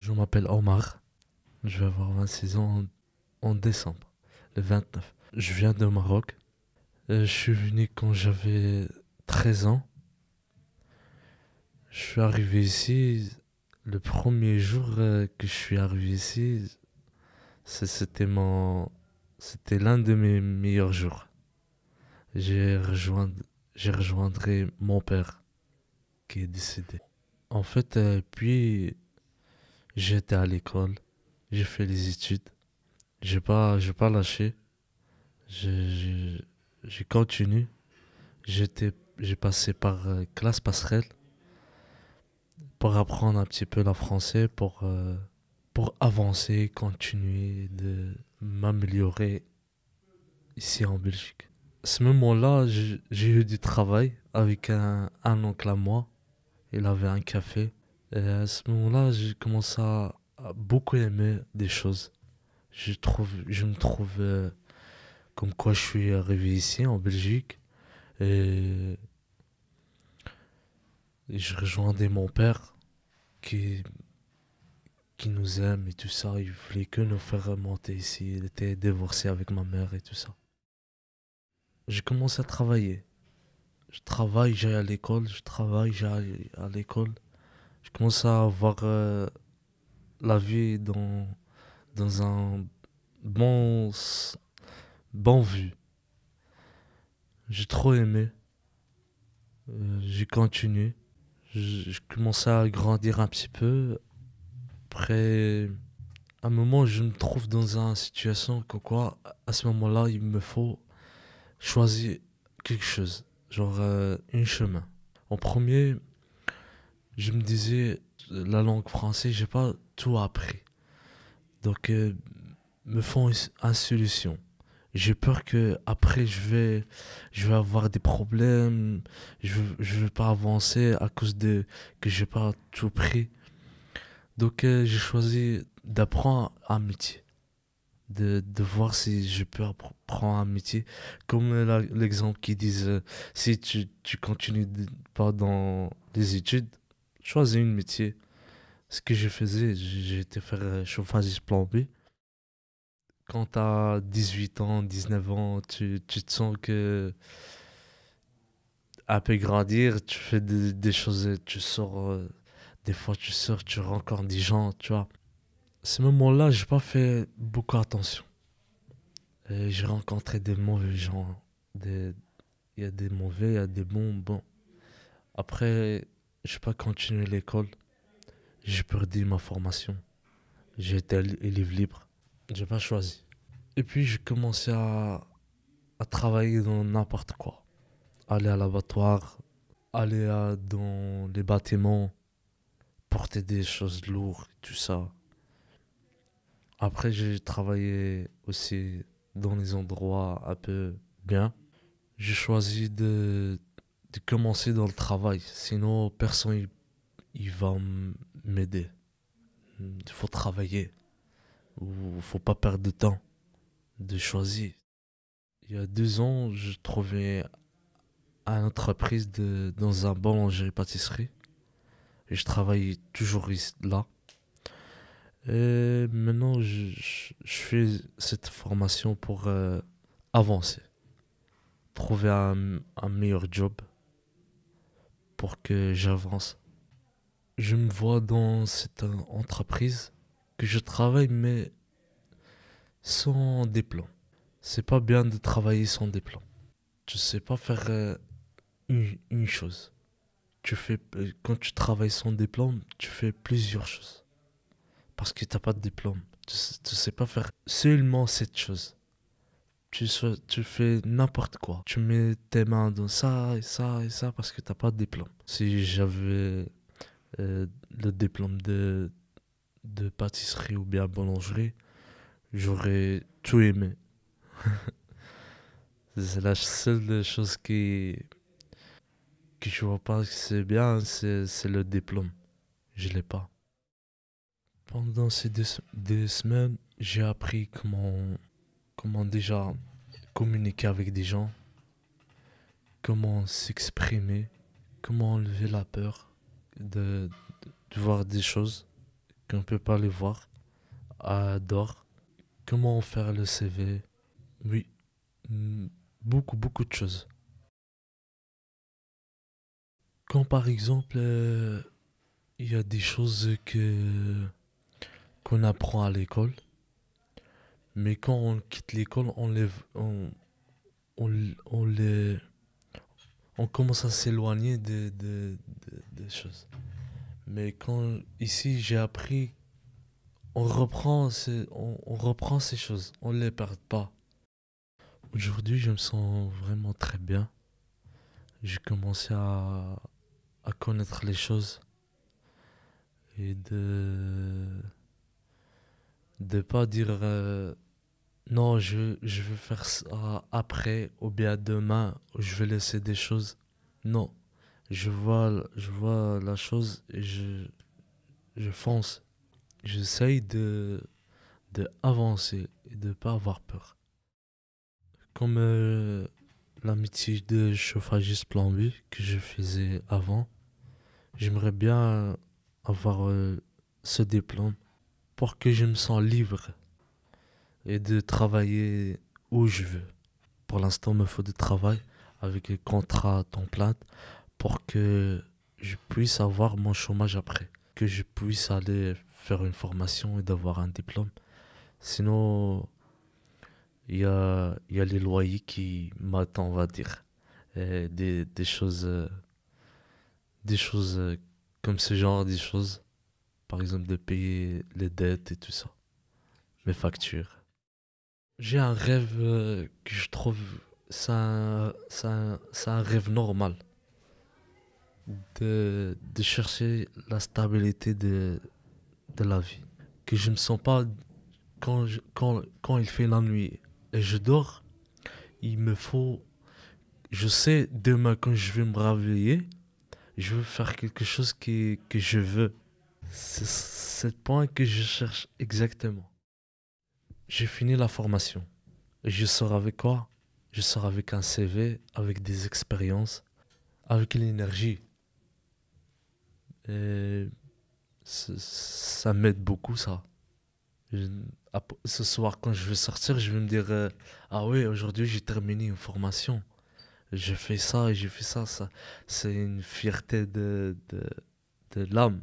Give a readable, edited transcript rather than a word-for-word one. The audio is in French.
Je m'appelle Omar, je vais avoir 26 ans en décembre, le 29. Je viens de Maroc. Je suis venu quand j'avais 13 ans. Je suis arrivé ici, le premier jour que je suis arrivé ici, c'était c'était l'un de mes meilleurs jours. J'ai rejoint, j'ai rejoindré mon père qui est décédé. En fait, puis j'étais à l'école, j'ai fait les études, j'ai pas lâché. J'ai j'ai- j'ai continué. J'ai passé par classe passerelle pour apprendre un petit peu le français, pour avancer, continuer de m'améliorer ici en Belgique. À ce moment-là, j'ai eu du travail avec un oncle à moi. Il avait un café. Et à ce moment-là, j'ai commencé à beaucoup aimer des choses. Je me trouve comme quoi je suis arrivé ici en Belgique. Et je rejoindais mon père qui, qui nous aime et tout ça. Il voulait que nous faire remonter ici. Il était divorcé avec ma mère et tout ça. J'ai commencé à travailler. Je travaille, j'aille à l'école. Je travaille, j'aille à l'école. Je commence à avoir la vie dans un bon, bon vue. J'ai trop aimé. J'ai continué. Je commençais à grandir un petit peu. Après, à un moment, je me trouve dans une situation que quoi, à ce moment-là, il me faut choisir quelque chose, genre un chemin. En premier, je me disais, la langue française, j'ai pas tout appris. Donc, me font une solution. J'ai peur que après je vais avoir des problèmes, je vais pas avancer à cause de que j'ai pas tout pris. Donc, j'ai choisi d'apprendre un métier. De voir si je peux apprendre un métier. Comme l'exemple qui disent, si tu continues pas dans les études, choisis un métier. Ce que je faisais, j'ai été faire chauffage plombier. Quand tu as 18 ans, 19 ans, tu te sens que un peu grandir, tu fais des choses, tu sors, des fois tu sors, tu rencontres des gens, tu vois. À ce moment-là, j'ai pas fait beaucoup attention. Et j'ai rencontré des mauvais gens. Des, il y a des mauvais, il y a des bons. Bon. Après, j'ai pas continué l'école. J'ai perdu ma formation. J'ai été élève libre. J'ai pas choisi. Et puis, j'ai commencé à travailler dans n'importe quoi. Aller à l'abattoir, aller dans les bâtiments, porter des choses lourdes, tout ça. Après, j'ai travaillé aussi dans les endroits un peu bien. J'ai choisi de commencer dans le travail. Sinon, personne il va m'aider. Il faut travailler. Il faut pas perdre de temps. De choisir. Il y a 2 ans, je trouvais une entreprise dans un boulangerie-pâtisserie. Et je travaille toujours là. Et maintenant, je fais cette formation pour avancer. Trouver un meilleur job pour que j'avance. Je me vois dans cette entreprise que je travaille, mais sans diplôme. C'est pas bien de travailler sans diplôme. Tu sais pas faire une chose. Quand tu travailles sans diplôme, tu fais plusieurs choses. Parce que t'as pas de diplôme. Tu sais pas faire seulement cette chose. Tu fais n'importe quoi. Tu mets tes mains dans ça et ça et ça parce que t'as pas de diplôme. Si j'avais le diplôme de pâtisserie ou bien boulangerie, j'aurais tout aimé. C'est la seule chose que je vois pas que c'est bien, c'est le diplôme. Je l'ai pas. Pendant ces 2 semaines, j'ai appris comment déjà communiquer avec des gens, comment s'exprimer, comment enlever la peur de voir des choses, qu'on ne peut pas les voir à dehors. Comment faire le CV? Oui, mm, beaucoup, beaucoup de choses. Quand par exemple, il y a des choses qu'on apprend à l'école, mais quand on quitte l'école, on les, on commence à s'éloigner des choses. Mais quand ici j'ai appris, on reprend ces choses, on ne les perd pas. Aujourd'hui, je me sens vraiment très bien. J'ai commencé à connaître les choses et de pas dire non, je veux faire ça après ou bien demain, ou je vais laisser des choses. Non, je vois la chose et je fonce. J'essaye de avancer et de pas avoir peur. Comme l'amitié de chauffagiste plombier que je faisais avant, j'aimerais bien avoir ce diplôme pour que je me sens libre et de travailler où je veux. Pour l'instant, il me faut du travail avec un contrat à temps plein pour que je puisse avoir mon chômage après, que je puisse aller faire une formation et d'avoir un diplôme. Sinon, il y a les loyers qui m'attendent, on va dire. Et des choses comme ce genre, des choses. Par exemple, de payer les dettes et tout ça, mes factures. J'ai un rêve que je trouve, c'est un rêve normal de chercher la stabilité de la vie. Que je ne me sens pas, quand il fait la nuit et je dors, il me faut, je sais demain quand je vais me réveiller, je veux faire quelque chose que je veux. C'est le point que je cherche exactement. J'ai fini la formation. Et je sors avec quoi? Je sors avec un CV, avec des expériences, avec l'énergie. Et ça m'aide beaucoup, ça. Je- Ce soir, quand je vais sortir, je vais me dire ah oui, aujourd'hui j'ai terminé une formation. Je fais ça et j'ai fait ça. C'est une fierté de l'âme.